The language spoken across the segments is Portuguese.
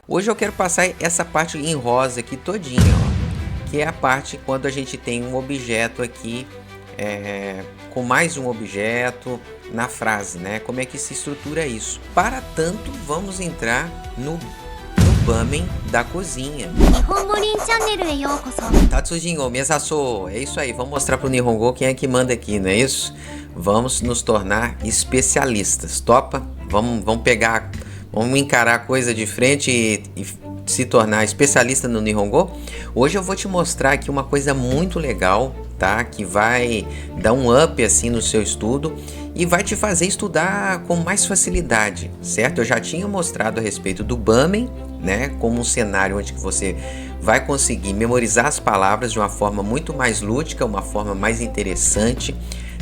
Hoje eu quero passar essa parte em rosa aqui todinha, ó, que é a parte quando a gente tem um objeto aqui com mais um objeto na frase, né? Como é que se estrutura isso? Para tanto, vamos entrar no Bamen da cozinha. Tatsujingo, Mesaso, é isso aí, vamos mostrar pro Nihongo quem é que manda aqui, não é isso? Vamos nos tornar especialistas, topa? Vamos pegar, vamos encarar a coisa de frente e se tornar especialista no Nihongo. Hoje eu vou te mostrar aqui uma coisa muito legal, tá? Que vai dar um up assim no seu estudo e vai te fazer estudar com mais facilidade, certo? Eu já tinha mostrado a respeito do Bamen, né? Como um cenário onde você vai conseguir memorizar as palavras de uma forma muito mais lúdica, uma forma mais interessante,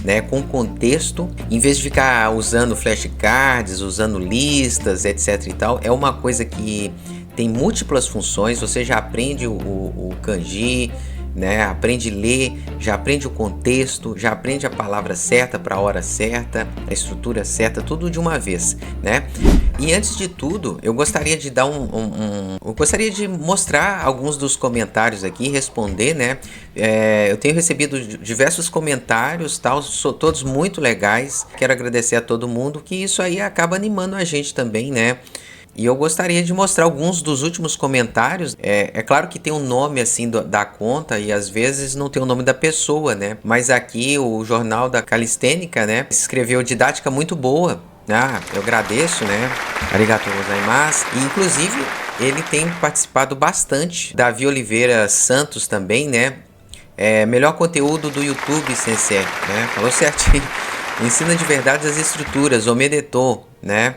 né, com contexto, em vez de ficar usando flashcards, usando listas, etc e tal. É uma coisa que tem múltiplas funções. Você já aprende o kanji, né, aprende a ler, já aprende o contexto, já aprende a palavra certa para a hora certa, a estrutura certa, tudo de uma vez, né? E antes de tudo, eu gostaria de dar eu gostaria de mostrar alguns dos comentários aqui, responder, né? Eu tenho recebido diversos comentários, tal, todos muito legais. Quero agradecer a todo mundo, que isso aí acaba animando a gente também, né? E eu gostaria de mostrar alguns dos últimos comentários. É claro que tem um nome assim da conta e às vezes não tem o nome da pessoa, né? Mas aqui o Jornal da Calistênica, né, escreveu didática muito boa. Eu agradeço, né? Arigatou gozaimasu. E inclusive ele tem participado bastante. Davi Oliveira Santos também, né? Melhor conteúdo do YouTube, Sensei, né? Falou certinho. Ensina de verdade as estruturas, Omedetou, né?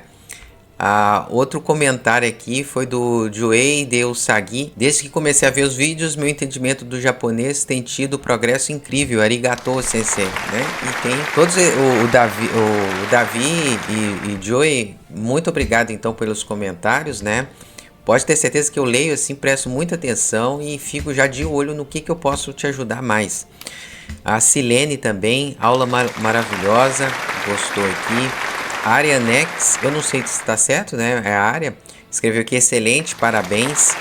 Outro comentário aqui foi do Joei de Usagi. Desde que comecei a ver os vídeos, meu entendimento do japonês tem tido progresso incrível. Arigatou, sensei, né? E tem todos o Davi e Joei, muito obrigado então pelos comentários, né? Pode ter certeza que eu leio assim, presto muita atenção e fico já de olho no que eu posso te ajudar mais. A Silene também, aula maravilhosa, gostou aqui. Arianex, eu não sei se está certo, né? É a área. Escreveu aqui, excelente, parabéns.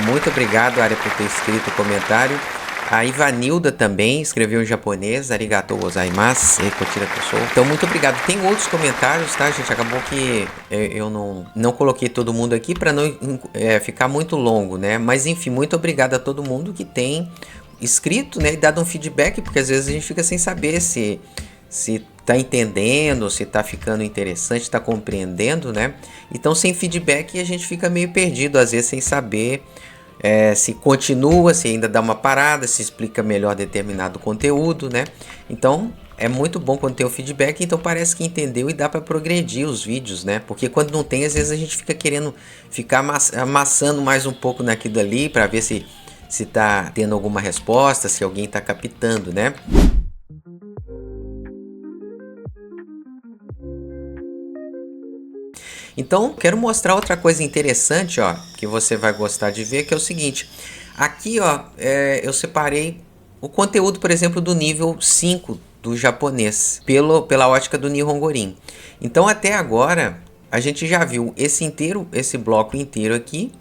Muito obrigado, Área, por ter escrito o comentário. A Ivanilda também escreveu em japonês. Arigatou gozaimasu. Então, muito obrigado. Tem outros comentários, tá, gente? Acabou que eu não coloquei todo mundo aqui para não ficar muito longo, né? Mas, enfim, muito obrigado a todo mundo que tem escrito, né? E dado um feedback, porque às vezes a gente fica sem saber se tá entendendo, se tá ficando interessante, tá compreendendo, né? Então, sem feedback, a gente fica meio perdido, às vezes, sem saber se continua, se ainda dá uma parada, se explica melhor determinado conteúdo, né? Então, é muito bom quando tem o feedback, então parece que entendeu e dá para progredir os vídeos, né? Porque quando não tem, às vezes a gente fica querendo ficar amassando mais um pouco naquilo ali para ver se tá tendo alguma resposta, se alguém tá captando, né? Então, quero mostrar outra coisa interessante, ó, que você vai gostar de ver, que é o seguinte. Aqui, ó, eu separei o conteúdo, por exemplo, do nível 5 do japonês, pela ótica do Nihongorin. Então, até agora, a gente já viu esse bloco inteiro aqui,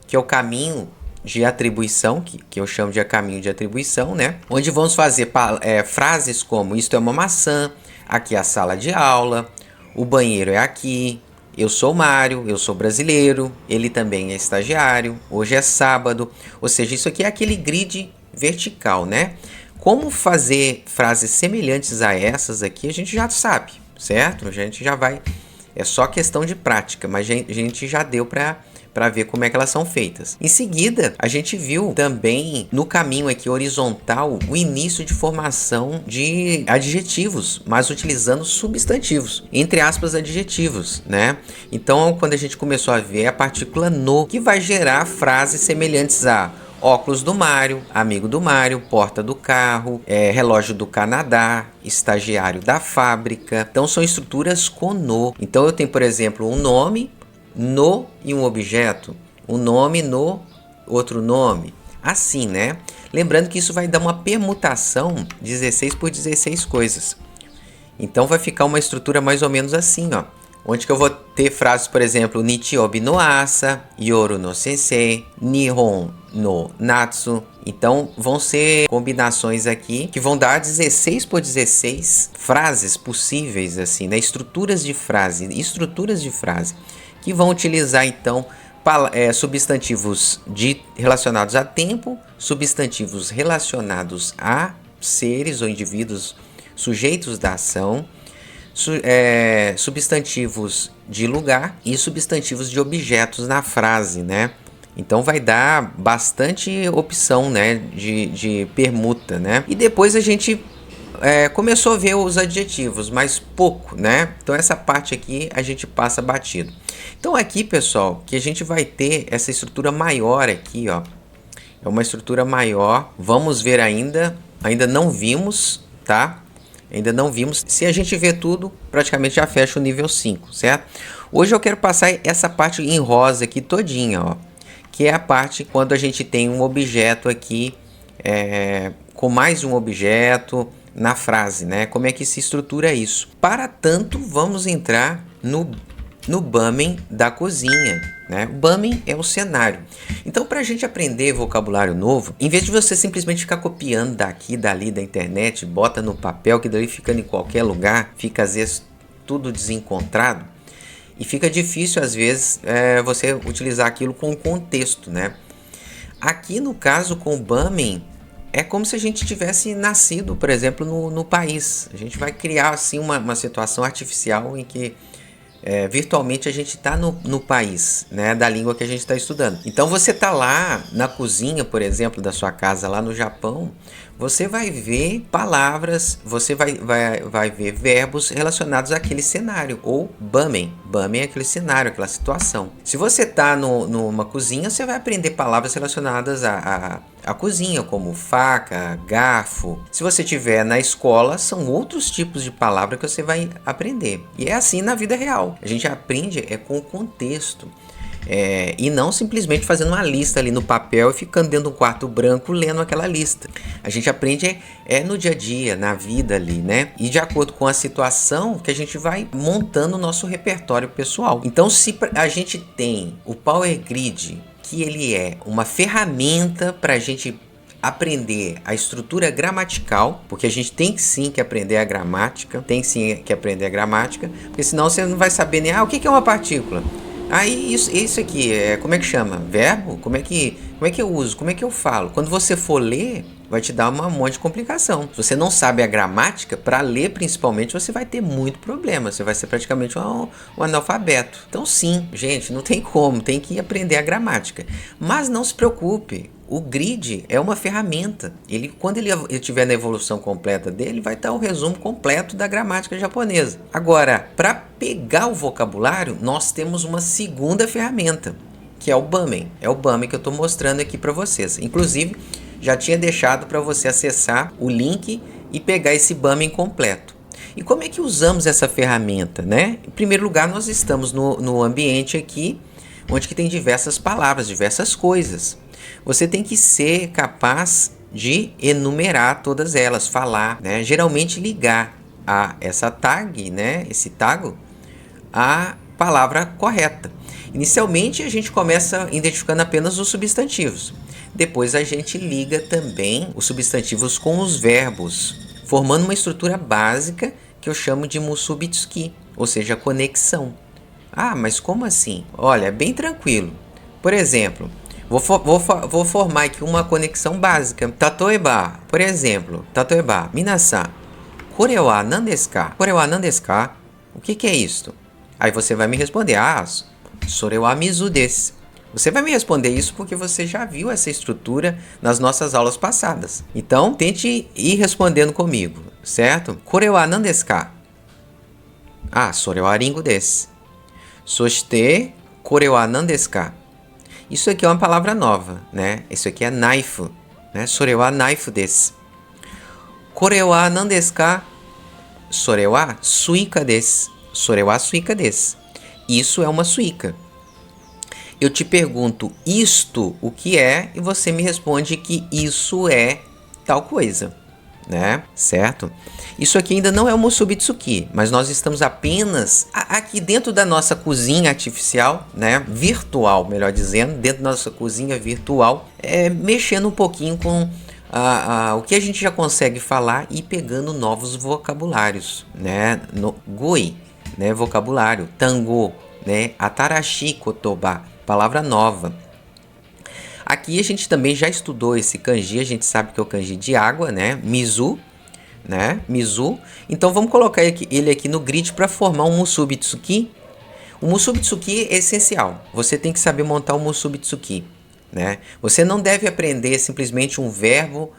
que é o caminho de atribuição, que eu chamo de caminho de atribuição, né? Onde vamos fazer frases como, isto é uma maçã, aqui é a sala de aula, o banheiro é aqui, eu sou Mário, eu sou brasileiro, ele também é estagiário, hoje é sábado. Ou seja, isso aqui é aquele grid vertical, né? Como fazer frases semelhantes a essas aqui, a gente já sabe, certo? A gente já vai, é só questão de prática, mas a gente já deu para ver como é que elas são feitas. Em seguida, a gente viu também no caminho aqui horizontal o início de formação de adjetivos, mas utilizando substantivos, entre aspas adjetivos, né? Então, quando a gente começou a ver a partícula no, que vai gerar frases semelhantes a óculos do Mário, amigo do Mário, porta do carro, relógio do Canadá, estagiário da fábrica. Então, são estruturas com no. Então, eu tenho, por exemplo, um nome, no e um objeto, um nome no outro nome, assim, né? Lembrando que isso vai dar uma permutação 16 por 16 coisas. Então vai ficar uma estrutura mais ou menos assim, ó. onde que eu vou ter frases, por exemplo, Nichiobi no asa, Yoru no sensei, Nihon no natsu. Então vão ser combinações aqui que vão dar 16 por 16 frases possíveis, assim, né? Estruturas de frase, que vão utilizar então substantivos relacionados a tempo, substantivos relacionados a seres ou indivíduos sujeitos da ação, substantivos de lugar e substantivos de objetos na frase, né? Então vai dar bastante opção, né, de permuta, né? E depois a gente começou a ver os adjetivos, mas pouco, né? Então essa parte aqui a gente passa batido. Então aqui, pessoal, que a gente vai ter essa estrutura maior aqui, ó. É uma estrutura maior. Vamos ver ainda não vimos, tá? Ainda não vimos. Se a gente ver tudo, praticamente já fecha o nível 5, certo? Hoje eu quero passar essa parte em rosa aqui todinha, ó. Que é a parte quando a gente tem um objeto aqui, com mais de um objeto na frase, né? Como é que se estrutura isso? Para tanto, vamos entrar no Bamen da cozinha, né? O Bamen é o cenário. Então, para a gente aprender vocabulário novo, em vez de você simplesmente ficar copiando daqui, dali, da internet, bota no papel, que dali ficando em qualquer lugar, fica às vezes tudo desencontrado, e fica difícil às vezes você utilizar aquilo com contexto, né? Aqui no caso com o Bamen, é como se a gente tivesse nascido, por exemplo, no país. A gente vai criar assim uma situação artificial em que virtualmente a gente está no país, né, da língua que a gente está estudando. Então você está lá na cozinha, por exemplo, da sua casa lá no Japão, você vai ver palavras, você vai ver verbos relacionados àquele cenário, ou Bamen. Bamen é aquele cenário, aquela situação. Se você está numa cozinha, você vai aprender palavras relacionadas à cozinha, como faca, garfo. Se você estiver na escola, são outros tipos de palavras que você vai aprender. E é assim na vida real. A gente aprende com o contexto. E não simplesmente fazendo uma lista ali no papel e ficando dentro de um quarto branco lendo aquela lista. A gente aprende no dia a dia, na vida ali, né? E de acordo com a situação que a gente vai montando o nosso repertório pessoal. Então, se a gente tem o Power Grid, que ele é uma ferramenta para a gente aprender a estrutura gramatical, porque a gente tem sim que aprender a gramática, porque senão você não vai saber nem o que é uma partícula. Aí isso aqui, como é que chama? Verbo? Como é que eu uso? Como é que eu falo? Quando você for ler, vai te dar um monte de complicação. Se você não sabe a gramática, para ler principalmente, você vai ter muito problema. Você vai ser praticamente um analfabeto. Então sim, gente, não tem como. Tem que aprender a gramática. Mas não se preocupe. O grid é uma ferramenta. Quando ele estiver na evolução completa dele, vai estar o resumo completo da gramática japonesa. Agora, para pegar o vocabulário, nós temos uma segunda ferramenta, que é o Bamen. É o Bamen que eu estou mostrando aqui para vocês. Inclusive, já tinha deixado para você acessar o link e pegar esse Bamen completo. E como é que usamos essa ferramenta, né? Em primeiro lugar, nós estamos no ambiente aqui, onde que tem diversas palavras, diversas coisas. Você tem que ser capaz de enumerar todas elas, falar, né? Geralmente ligar a essa tag, né? Esse tago, a palavra correta. Inicialmente a gente começa identificando apenas os substantivos. Depois a gente liga também os substantivos com os verbos, formando uma estrutura básica que eu chamo de musubitsuki, ou seja, conexão. Mas como assim? Olha, é bem tranquilo. Por exemplo, vou formar aqui uma conexão básica. Tatoeba, por exemplo, minasan, kore wa nan desu ka? Kore wa nan desu ka? O que é isto? Aí você vai me responder, sore wa mizu desu. Você vai me responder isso porque você já viu essa estrutura nas nossas aulas passadas. Então, tente ir respondendo comigo, certo? Kore wa nan desu ka? Sore wa ringo desu. Soshite, kore wa nan desu ka? Isso aqui é uma palavra nova, né? Isso aqui é knife, né? Sore wa knife desu. Kore wa nan desu ka? Sore wa suika desu. Sore wa suika desu. Isso é uma suíca. Eu te pergunto isto o que é e você me responde que isso é tal coisa, né? Certo? Isso aqui ainda não é o Musubitsuki, mas nós estamos apenas aqui dentro da nossa cozinha artificial, né? Virtual, melhor dizendo, dentro da nossa cozinha virtual, mexendo um pouquinho com o que a gente já consegue falar e pegando novos vocabulários, né? No Goi, né? Vocabulário, Tango, né? Atarashi Kotoba, palavra nova. Aqui a gente também já estudou esse kanji, a gente sabe que é o kanji de água, né? Mizu, né? Mizu. Então vamos colocar ele aqui no grid para formar um Musubitsuki. O Musubitsuki é essencial. Você tem que saber montar um Musubitsuki, né? Você não deve aprender simplesmente um verbo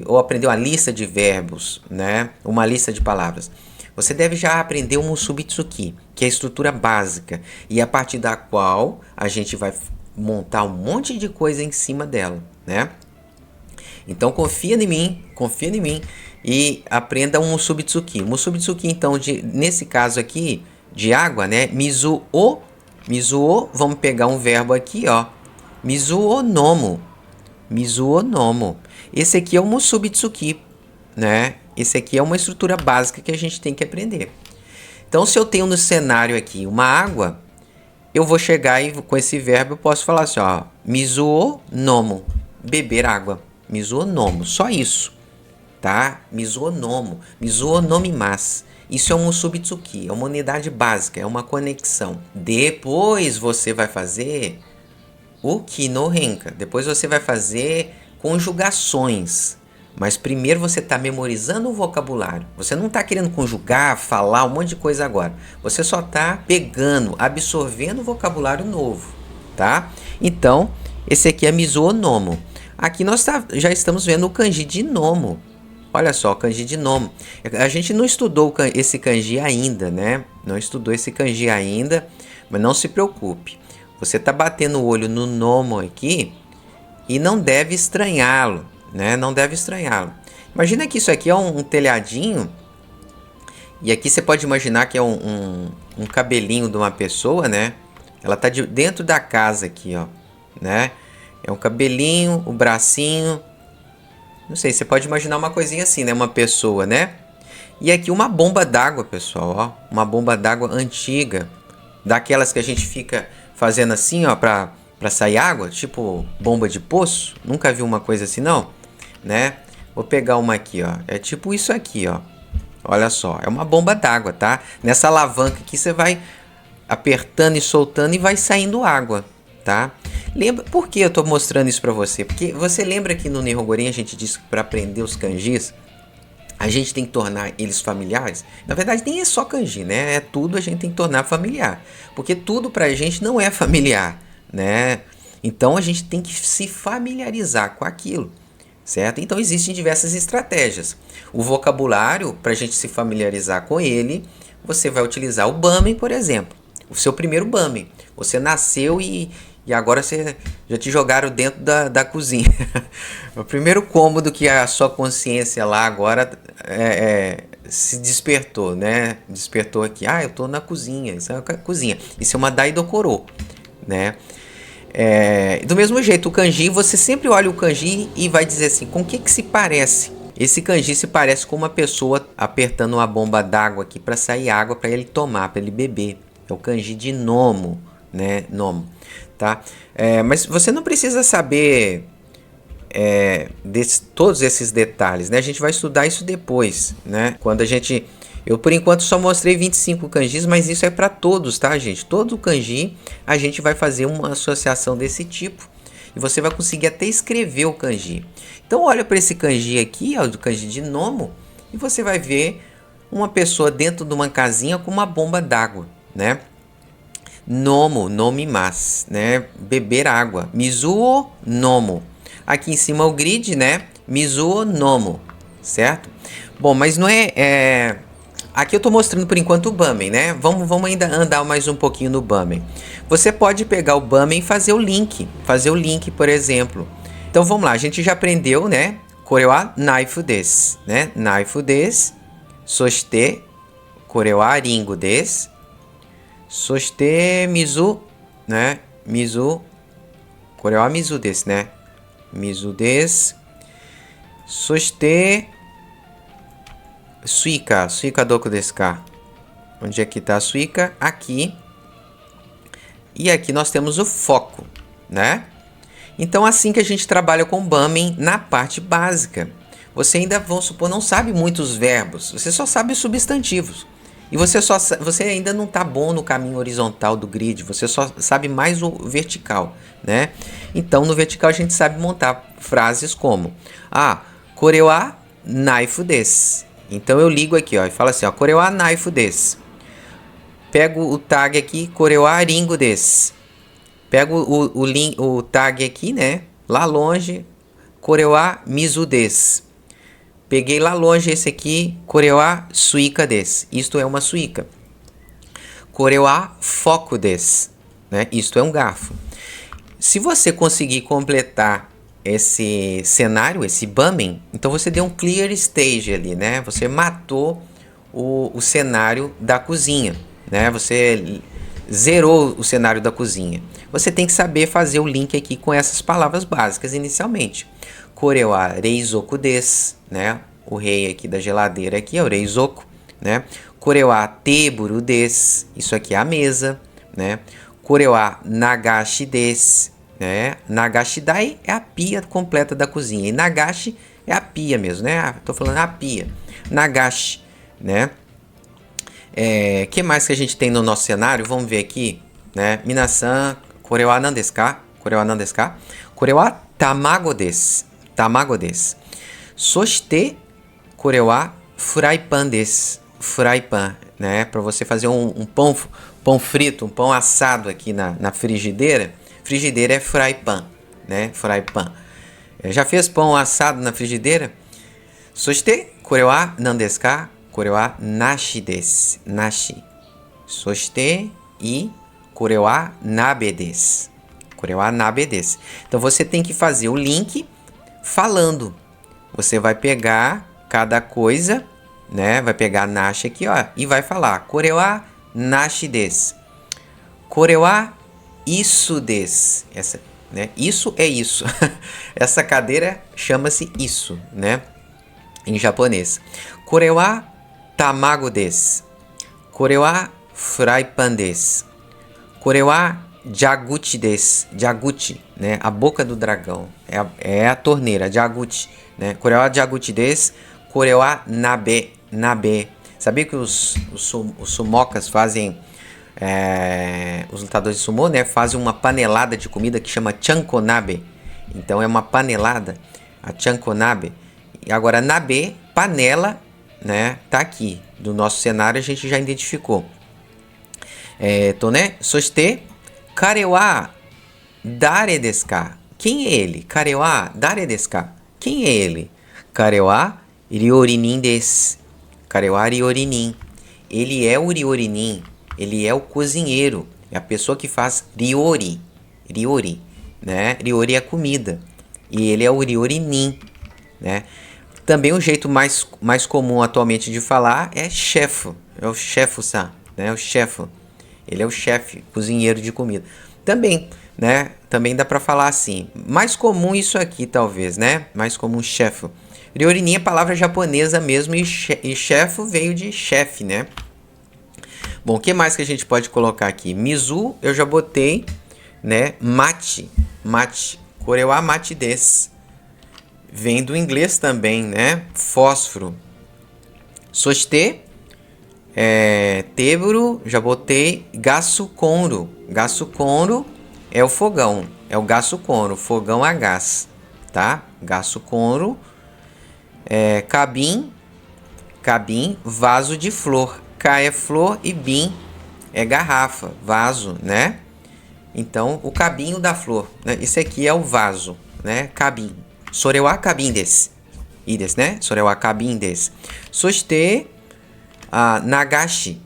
ou aprender uma lista de verbos, né? Uma lista de palavras. Você deve já aprender o Musubitsuki, que é a estrutura básica e a partir da qual a gente vai montar um monte de coisa em cima dela, né? Então confia em mim e aprenda um Musubitsuki. Musubitsuki, então, nesse caso aqui, de água, né? Mizu-o, vamos pegar um verbo aqui, ó. Mizu-o nomo. Mizu-o nomo. Esse aqui é o Musubitsuki, né? Esse aqui é uma estrutura básica que a gente tem que aprender. Então, se eu tenho no cenário aqui uma água, eu vou chegar e com esse verbo eu posso falar assim, ó, mizu-o nomo, beber água. Mizu-o nomo, só isso, tá? Mizu-o nomo, mizu-o nomimasu. Isso é um Musubitsuki, é uma unidade básica, é uma conexão. Depois você vai fazer o ki no renka. Depois você vai fazer conjugações. Mas primeiro você está memorizando o vocabulário. Você não está querendo conjugar, falar um monte de coisa agora. Você só está pegando, absorvendo o vocabulário novo, tá? Então, esse aqui é Mizu Nomo. Aqui nós já estamos vendo o kanji de Nomo. Olha só, o kanji de Nomo. A gente não estudou esse kanji ainda, né? Não estudou esse kanji ainda, mas não se preocupe. Você está batendo o olho no Nomo aqui e não deve estranhá-lo. Né? Não deve estranhá-lo. Imagina que isso aqui é um telhadinho. E aqui você pode imaginar que é um cabelinho de uma pessoa, né? Ela tá dentro da casa aqui, ó. Né? É um cabelinho, o bracinho. Não sei, você pode imaginar uma coisinha assim, né? Uma pessoa, né? E aqui uma bomba d'água, pessoal, ó. Uma bomba d'água antiga. Daquelas que a gente fica fazendo assim, ó, pra sair água. Tipo bomba de poço. Nunca vi uma coisa assim, não? Né? Vou pegar uma aqui, ó. É tipo isso aqui, ó. Olha só, é uma bomba d'água, tá? Nessa alavanca aqui você vai apertando e soltando e vai saindo água, tá? Lembra por que eu tô mostrando isso para você? Porque você lembra que no Nihongoren a gente disse que para aprender os kanjis a gente tem que tornar eles familiares? Na verdade nem é só kanji, né? É tudo a gente tem que tornar familiar, porque tudo pra gente não é familiar, né? Então a gente tem que se familiarizar com aquilo. Certo? Então existem diversas estratégias. O vocabulário, para a gente se familiarizar com ele, você vai utilizar o Bamen, por exemplo. O seu primeiro Bamen. Você nasceu e agora já te jogaram dentro da cozinha. O primeiro cômodo que a sua consciência lá agora se despertou, né? Despertou aqui. Ah, eu estou na cozinha. Isso é uma cozinha. Isso é uma Daidokoro, né? Do mesmo jeito, o kanji, você sempre olha o kanji e vai dizer assim, com o que se parece? Esse kanji se parece com uma pessoa apertando uma bomba d'água aqui para sair água para ele tomar, para ele beber. É o kanji de Nomo, né? Nomo, tá? Mas você não precisa saber todos esses detalhes, né? A gente vai estudar isso depois, né? Quando eu, por enquanto, só mostrei 25 kanjis, mas isso é para todos, tá, gente? Todo kanji a gente vai fazer uma associação desse tipo. E você vai conseguir até escrever o kanji. Então, olha para esse kanji aqui, ó, do kanji de Nomo, e você vai ver uma pessoa dentro de uma casinha com uma bomba d'água, né? Nomo, nomimasu, né? Beber água. Mizuo nomo. Aqui em cima o grid, né? Mizuo nomo, certo? Bom, mas não aqui eu estou mostrando por enquanto o Bamen, né? Vamos ainda andar mais um pouquinho no Bamen. Você pode pegar o Bamen e fazer o link. Por exemplo. Então vamos lá, a gente já aprendeu, né? Kore wa naifu desu, né? Naifu desu. Soshite, kore wa ringo desu. Soshite, mizu, né? Mizu, kore wa mizu desu, né? Mizu desu. Soste suika. Suika doku desu ka? Onde é que tá a suika? Aqui. E aqui nós temos o foco, né? Então, assim que a gente trabalha com Bamen na parte básica. Você ainda, vamos supor, não sabe muitos verbos. Você só sabe os substantivos. E você ainda não está bom no caminho horizontal do grid. Você só sabe mais o vertical, né? Então, no vertical a gente sabe montar frases como: kore wa naifu desu. Então, eu ligo aqui, ó, e falo assim, ó, kore wa naifu desu. Pego o tag aqui, kore wa ringo desu. Pego o tag aqui, né? Lá longe, kore wa mizu desu. Peguei lá longe esse aqui, kore wa suika desu. Isto é uma suíca. Kore wa foco desu, né? Isto é um garfo. Se você conseguir completar esse cenário, esse Bamen, então você deu um clear stage ali, né? Você matou o cenário da cozinha, né? Você zerou o cenário da cozinha. Você tem que saber fazer o link aqui com essas palavras básicas inicialmente. Kore wa reizoku desu, né? O rei aqui da geladeira aqui é o reizoku, né? Kore wa teburu desu, isso aqui é a mesa, né? Kore wa nagashi desu, né? Nagashi dai é a pia completa da cozinha. E nagashi é a pia mesmo, né? Tô falando a pia. Nagashi, né? Que mais que a gente tem no nosso cenário? Vamos ver aqui, né? Minasan, kore wa nan desu ka? Kore wa nan desu ka? Kore wa tamago desu. Tamago desu. Soshite, kore wa frypan desu. Frypan, né? Para você fazer um pão frito, um pão assado aqui na frigideira. Frigideira é frypan, né? Frypan. Já fez pão assado na frigideira? Soshite, kore wa nan desu ka? Kore wa nashi desu. Nashi. Soshite e kore wa nabe desu. Kore wa nabe desu. Então você tem que fazer o link falando. Você vai pegar cada coisa, né? Vai pegar nashi aqui, ó, e vai falar kore wa nashi desu. Kore wa isso desu. Essa, né? Isso é isso. Essa cadeira chama-se isso, né? Em japonês. Kore wa tamago desu. Kore wa frypan desu. Kore wa jaguchi desu. Jaguchi, né? A boca do dragão. É a torneira, jaguchi, né? Kore wa jaguchi desu. Kore wa nabe. Nabe. Sabia que os sumokas fazem... os lutadores de sumô, né? Fazem uma panelada de comida que chama chankonabe. Então é uma panelada. A chankonabe. E agora nabe, panela, né? Tá aqui. Do nosso cenário a gente já identificou. Né? Soshite, kare wa dare desu ka? Quem é ele? Kare wa dare desu ka? Quem é ele? Kare wa ryōrinin desu. Kare wa ryōrinin. Ele é o ryōrinin. Ele é o cozinheiro. É a pessoa que faz ryōri. Ryōri, né? Ryōri é comida. E ele é o ryōrinin, né? Também um jeito mais comum atualmente de falar é chefe. É o chefe-san, né? O chefe. Ele é o chefe, cozinheiro de comida. Também, né? Também dá para falar assim. Mais comum isso aqui, talvez, né? Mais comum chefe. Ryōrinin é palavra japonesa mesmo e chefe veio de chefe, né? Bom, o que mais que a gente pode colocar aqui? Mizu, eu já botei, né? Mate. Mate. Kore wa mate desu. Vem do inglês também, né? Fósforo. Soshite, teburu, já botei. Gasu konro. Gasu konro é o fogão. É o gasu konro, fogão a gás, tá? Gasu konro. Kabin, vaso de flor. Ka é flor e bin é garrafa, vaso, né? Então, o cabinho da flor, né? Esse aqui é o vaso, né? Kabin. Sore wa kabin desu. I desu, né? Sore wa kabin desu. Soshite, nagashi.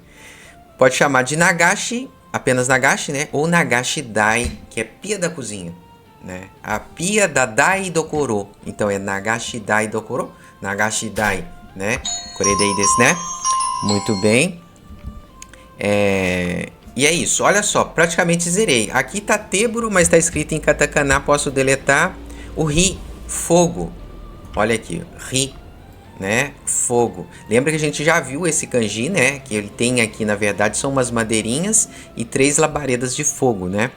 Pode chamar de nagashi, apenas nagashi, né? Ou nagashi dai, que é pia da cozinha, né? A pia da dai dokoro. Então, é nagashi dai dokoro. Nagashi dai, né? Koredei desu, né? Muito bem. E é isso. Olha só, praticamente zerei. Aqui tá teburu, mas tá escrito em katakana. Posso deletar. O ri, fogo. olha aqui, ri, né? Fogo. Lembra que a gente já viu esse kanji, né? Que ele tem aqui, na verdade, são umas madeirinhas e 3 labaredas de fogo, né?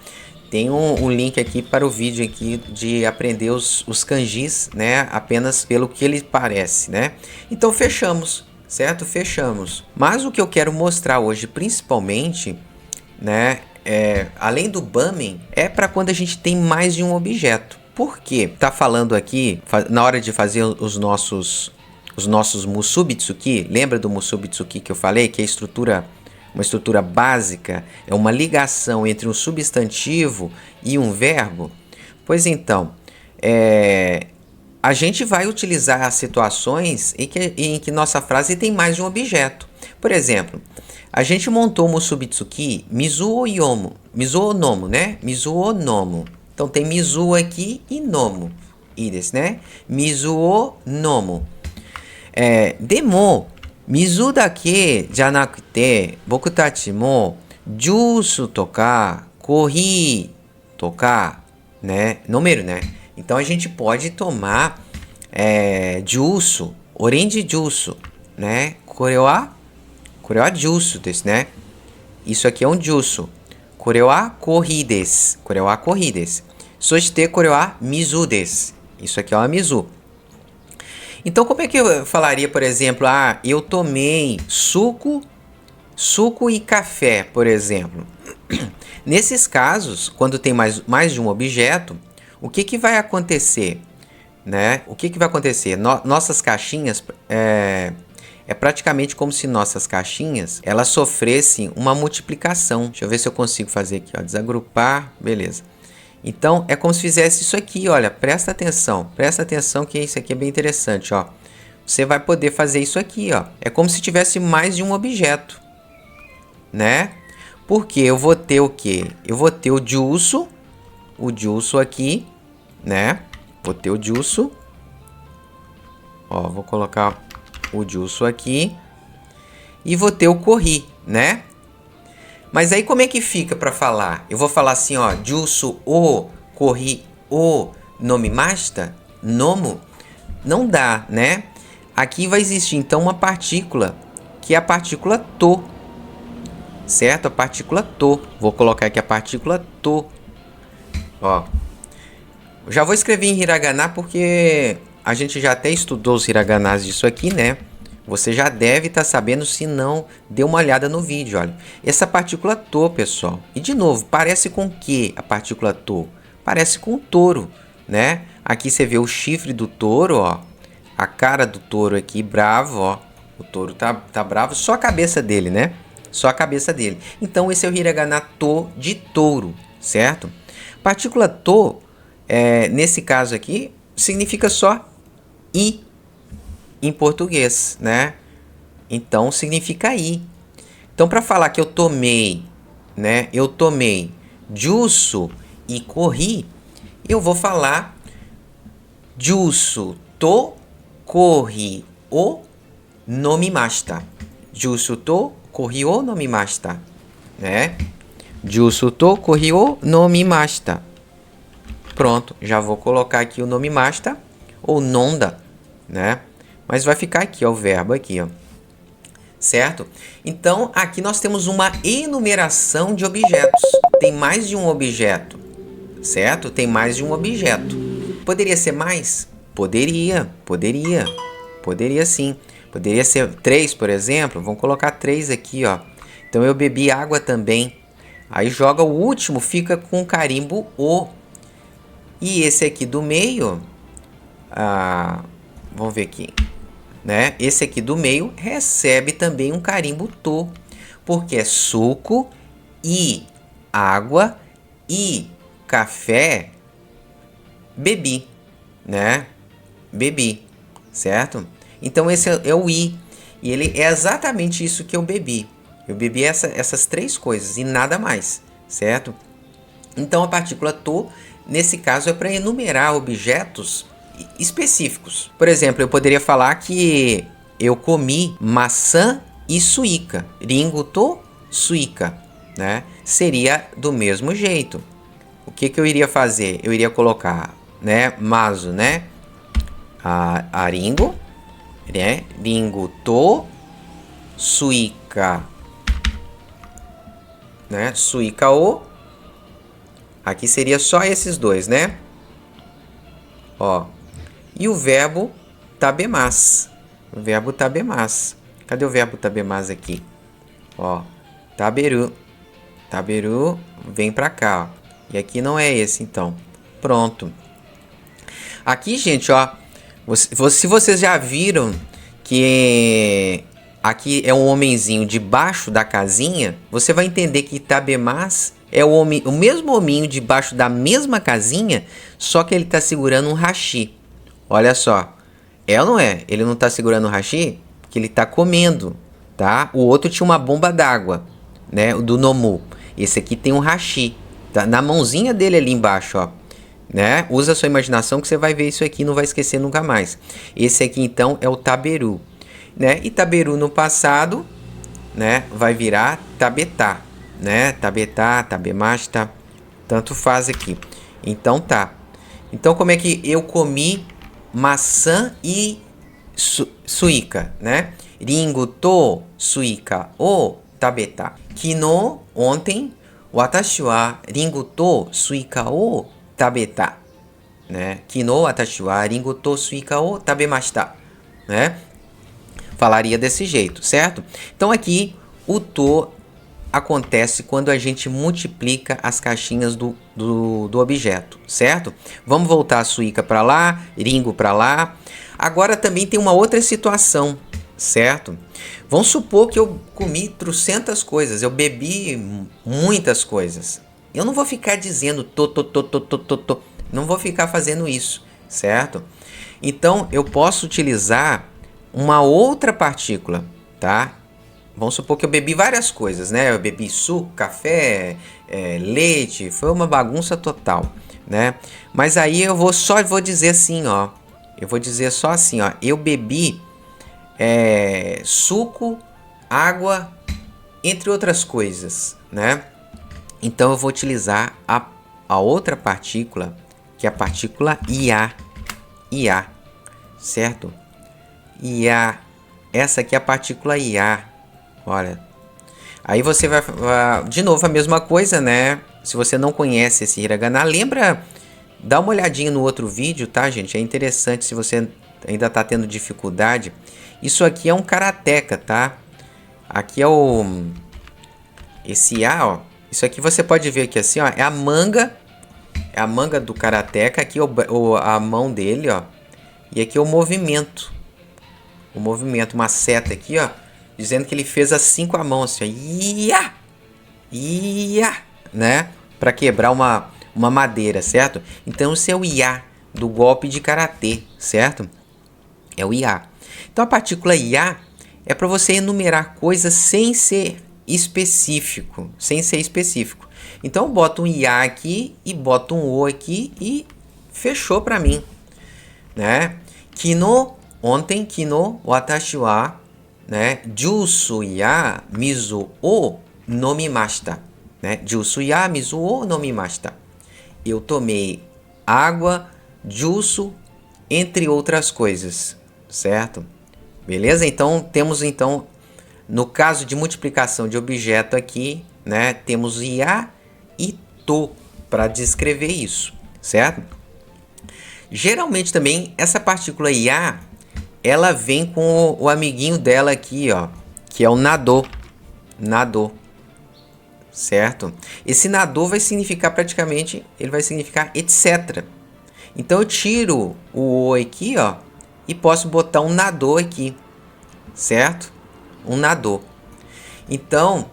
Tem um link aqui para o vídeo aqui de aprender os kanjis, né? Apenas pelo que ele parece, né? Então fechamos, certo? Fechamos. Mas o que eu quero mostrar hoje, principalmente, né? Além do bamen, é para quando a gente tem mais de um objeto. Por quê? Tá falando aqui, na hora de fazer os nossos musubitsuki, lembra do musubitsuki que eu falei, que é uma estrutura básica, é uma ligação entre um substantivo e um verbo? Pois então, a gente vai utilizar situações em que nossa frase tem mais de um objeto. Por exemplo, a gente montou o musubitsuki mizu o yomu, mizu o nomu, né? Mizu o nomu. Então tem mizu aqui e nomu. I desu, né? Mizu o nomu. Demo, mizu dake janakute, boku tachi mo juice toka, coffee toka, né? Nomeru, né? Então a gente pode tomar juice, orange juice, né? Kore wa juice desu, né? Isso aqui é um juice. Kore wa coffee desu. Kore wa coffee desu. Soshite kore wa mizu desu. Isso aqui é uma mizu. Então, como é que eu falaria, por exemplo, eu tomei suco e café, por exemplo? Nesses casos, quando tem mais de um objeto, o que vai acontecer? Né? O que vai acontecer? Nossas caixinhas, é praticamente como se nossas caixinhas, elas sofressem uma multiplicação. Deixa eu ver se eu consigo fazer aqui, ó, desagrupar, beleza. Então, é como se fizesse isso aqui, olha, presta atenção que isso aqui é bem interessante, ó. Você vai poder fazer isso aqui, ó. É como se tivesse mais de um objeto, né? Porque eu vou ter o quê? Eu vou ter o juice aqui, né? Vou ter o juice. Ó, vou colocar o juice aqui. E vou ter o corri, né? Mas aí como é que fica para falar? Eu vou falar assim, ó, juice o corri o nomimashita, nomo? Não dá, né? Aqui vai existir então uma partícula, que é a partícula to, certo? A partícula to. Vou colocar aqui a partícula to. Ó. Já vou escrever em hiragana porque a gente já até estudou os hiraganas disso aqui, né? Você já deve estar sabendo, se não, dê uma olhada no vídeo, olha. Essa partícula to, pessoal. E de novo, parece com o que a partícula to? Parece com o touro, né? Aqui você vê o chifre do touro, ó. A cara do touro aqui, bravo, ó. O touro tá bravo, só a cabeça dele, né? Só a cabeça dele. Então, esse é o hiragana to de touro, certo? Partícula to, nesse caso aqui, significa só i em português, né? Então, significa i. Então, para falar que eu tomei, né? Eu tomei juice e corri, eu vou falar juice to corri o nomimashita. Juice to corri o nomimashita, né? Juice to corri o nomimashita. Pronto, já vou colocar aqui o nomimashita ou nonda, né? Mas vai ficar aqui, ó, o verbo aqui, ó. Certo? Então, aqui nós temos uma enumeração de objetos. Tem mais de um objeto, certo? Tem mais de um objeto. Poderia ser mais? Poderia sim. Poderia ser 3, por exemplo. Vamos colocar 3 aqui, ó. Então, eu bebi água também. Aí joga o último, fica com o carimbo o. E esse aqui do meio, vamos ver aqui, né? Esse aqui do meio recebe também um carimbo to, porque é suco e água e café, bebi, né? Bebi, certo? Então esse é o i, e ele é exatamente isso que eu bebi. Eu bebi essas 3 coisas e nada mais, certo? Então a partícula to, nesse caso, é para enumerar objetos específicos. Por exemplo, eu poderia falar que eu comi maçã e suíca. Ringo to suíca, né? Seria do mesmo jeito. O que eu iria fazer? Eu iria colocar, né, maso, né? Aringo, né? Ringo to suika, né? Suika o. Aqui seria só esses dois, né? Ó. E o verbo tabemasu. O verbo tabemasu. Cadê o verbo tabemasu aqui? Ó. Taberu. Taberu vem pra cá, ó. E aqui não é esse, então. Pronto. Aqui, gente, ó. Se vocês já viram que aqui é um homenzinho debaixo da casinha, você vai entender que tabemasu é o mesmo hominho debaixo da mesma casinha, só que ele tá segurando um hashi. Olha só. É ou não é? Ele não tá segurando o hashi porque ele tá comendo, tá? O outro tinha uma bomba d'água, né? O do Nomu. Esse aqui tem um hashi. Tá na mãozinha dele ali embaixo, ó. Né? Usa a sua imaginação que você vai ver isso aqui e não vai esquecer nunca mais. Esse aqui, então, é o taberu. Né? E taberu no passado, né? Vai virar tabetá. Né? Tabetá, tabemasta, tanto faz aqui. Então tá. Então como é que eu comi maçã e suíca, né? Ringo to suíca o tabetá. Kino, ontem, watashi wa ringo to suíca o tabetá. Né? Kino, watashi wa ringo to suíca o tabemashita. Né? Falaria desse jeito, certo? Então aqui o to acontece quando a gente multiplica as caixinhas do objeto, certo? Vamos voltar a suíca para lá, ringo para lá. Agora também tem uma outra situação, certo? Vamos supor que eu comi trocentas coisas, eu bebi muitas coisas. Eu não vou ficar dizendo to. Não vou ficar fazendo isso, certo? Então eu posso utilizar uma outra partícula, tá? Vamos supor que eu bebi várias coisas, né? Eu bebi suco, café, leite, foi uma bagunça total, né? Mas aí eu vou dizer assim, ó. Eu vou dizer só assim, ó. Eu bebi suco, água, entre outras coisas, né? Então eu vou utilizar a outra partícula, que é a partícula ia, certo? Ia, essa aqui é a partícula ia. Olha, aí você vai, de novo a mesma coisa, né? Se você não conhece esse hiragana, lembra, dá uma olhadinha no outro vídeo, tá, gente? É interessante se você ainda tá tendo dificuldade. Isso aqui é um karateka, tá? Aqui é esse A, ó. Isso aqui você pode ver aqui assim, ó. É a manga do karateka. Aqui a mão dele, ó. E aqui é o movimento. Uma seta aqui, ó. Dizendo que ele fez assim com a mão, assim, ó. Ia, né? Para quebrar uma madeira, certo? Então, esse é o ia do golpe de karatê, certo? É o ia. Então, a partícula ia é para você enumerar coisas sem ser específico. Então, eu boto um ia aqui e boto um o aqui e fechou para mim, né? Kino, ontem, kino, watashi wa, né? Jusu ya mizu o nomimashita, né? Jusu ya mizu o nomimashita. Eu tomei água, jusu, entre outras coisas, certo? Beleza? Então temos no caso de multiplicação de objeto aqui, né? Temos ya e to para descrever isso, certo? Geralmente também essa partícula ya ela vem com o amiguinho dela aqui, ó, que é o nadô, certo? Esse nadô vai significar praticamente, ele vai significar etc. Então eu tiro o aqui, ó, e posso botar um nadô aqui, certo? Um nadô. Então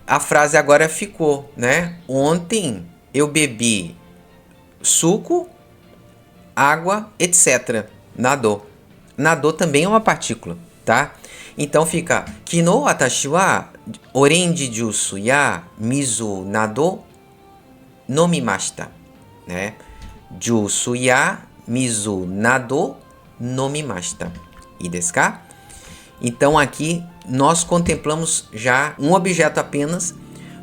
a frase agora ficou, né? Ontem eu bebi suco, água, etc. Nadô. Nadô também é uma partícula, tá? Então fica Kino watashi wa orange juice ya mizu nado nomimashita, né? Juice ya mizu nado nomimashita. E desu ka? Então aqui nós contemplamos já um objeto apenas,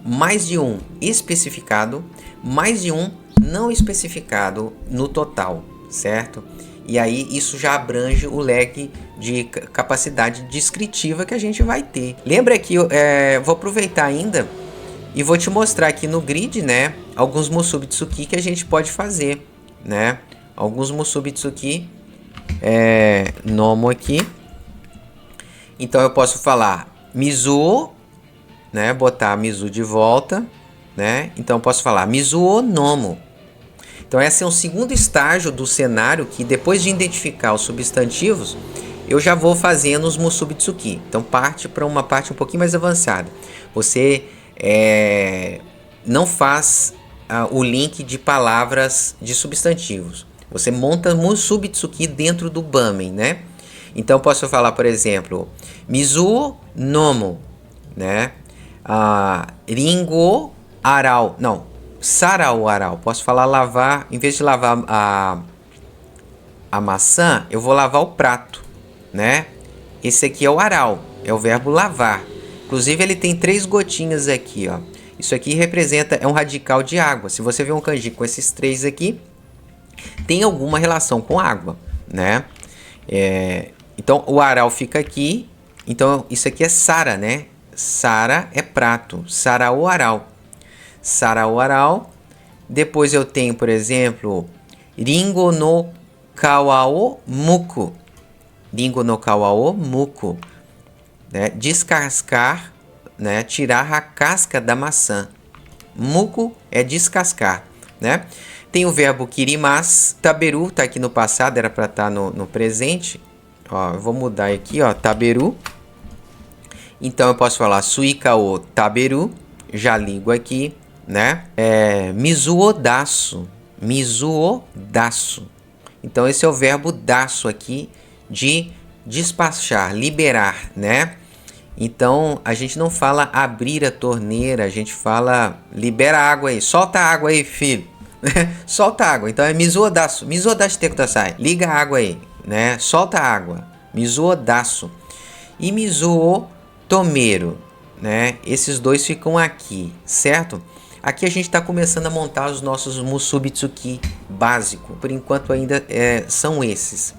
mais de um especificado, mais de um não especificado no total, certo? E aí isso já abrange o leque de capacidade descritiva que a gente vai ter. Lembra que eu vou aproveitar ainda e vou te mostrar aqui no grid, né, alguns Musubitsuki que a gente pode fazer, né? Alguns Musubitsuki Nomo aqui. Então eu posso falar Mizuo, né, botar Mizu de volta, né? Então eu posso falar Mizuo Nomo. Então esse é um segundo estágio do cenário que depois de identificar os substantivos, eu já vou fazendo os Musubitsuki. Então parte para uma parte um pouquinho mais avançada. Você não faz o link de palavras de substantivos. Você monta Musubitsuki dentro do Bamen, né? Então posso falar, por exemplo, Mizuo Nomo, né? Ringo Arau. Não. Sarau aral. Posso falar lavar, em vez de lavar a maçã, eu vou lavar o prato, né? Esse aqui é o aral, é o verbo lavar. Inclusive ele tem 3 gotinhas aqui, ó. Isso aqui representa, é um radical de água. Se você vê um kanji com esses 3 aqui, tem alguma relação com água, né? Então o aral fica aqui. Então isso aqui é sara, né? Sara é prato, sarau aral. Sarau aral. Depois eu tenho, por exemplo, Ringo no kawao muku. Ringo no kawao muku, né? Descascar, né? Tirar a casca da maçã. Muku é descascar, né? Tem o verbo kirimasu. Taberu tá aqui no passado, era para estar no presente. Ó, eu vou mudar aqui, ó, taberu. Então eu posso falar suika o taberu. Já ligo aqui, né? Mizuo daço. Mizuo daço. Então esse é o verbo daço aqui de despachar, liberar, né? Então a gente não fala abrir a torneira, a gente fala libera a água aí, solta a água aí, filho. Solta a água. Então é Mizuo daço. Mizuo daço te kudasai. Liga a água aí, né? Solta a água. Mizuo daço. E Mizuo tomeru, né? Esses dois ficam aqui, certo? Aqui a gente está começando a montar os nossos Musubitsuki básico. Por enquanto ainda são esses.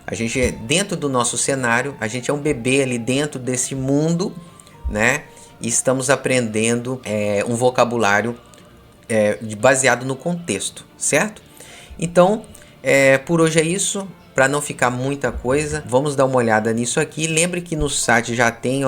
A gente, dentro do nosso cenário, a gente é um bebê ali dentro desse mundo, né? E estamos aprendendo um vocabulário baseado no contexto, certo? Então, por hoje é isso. Para não ficar muita coisa, vamos dar uma olhada nisso aqui. Lembre que no site já tem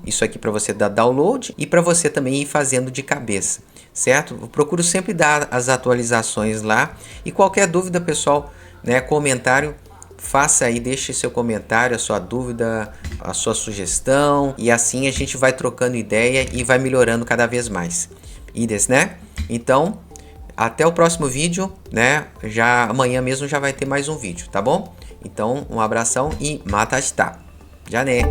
isso aqui para você dar download e para você também ir fazendo de cabeça, certo? Eu procuro sempre dar as atualizações lá. E qualquer dúvida, pessoal, né, comentário, faça aí, deixe seu comentário, a sua dúvida, a sua sugestão. E assim a gente vai trocando ideia e vai melhorando cada vez mais. Né? Então, até o próximo vídeo, né? Já amanhã mesmo já vai ter mais um vídeo, tá bom? Então, um abração e matashita. Já né?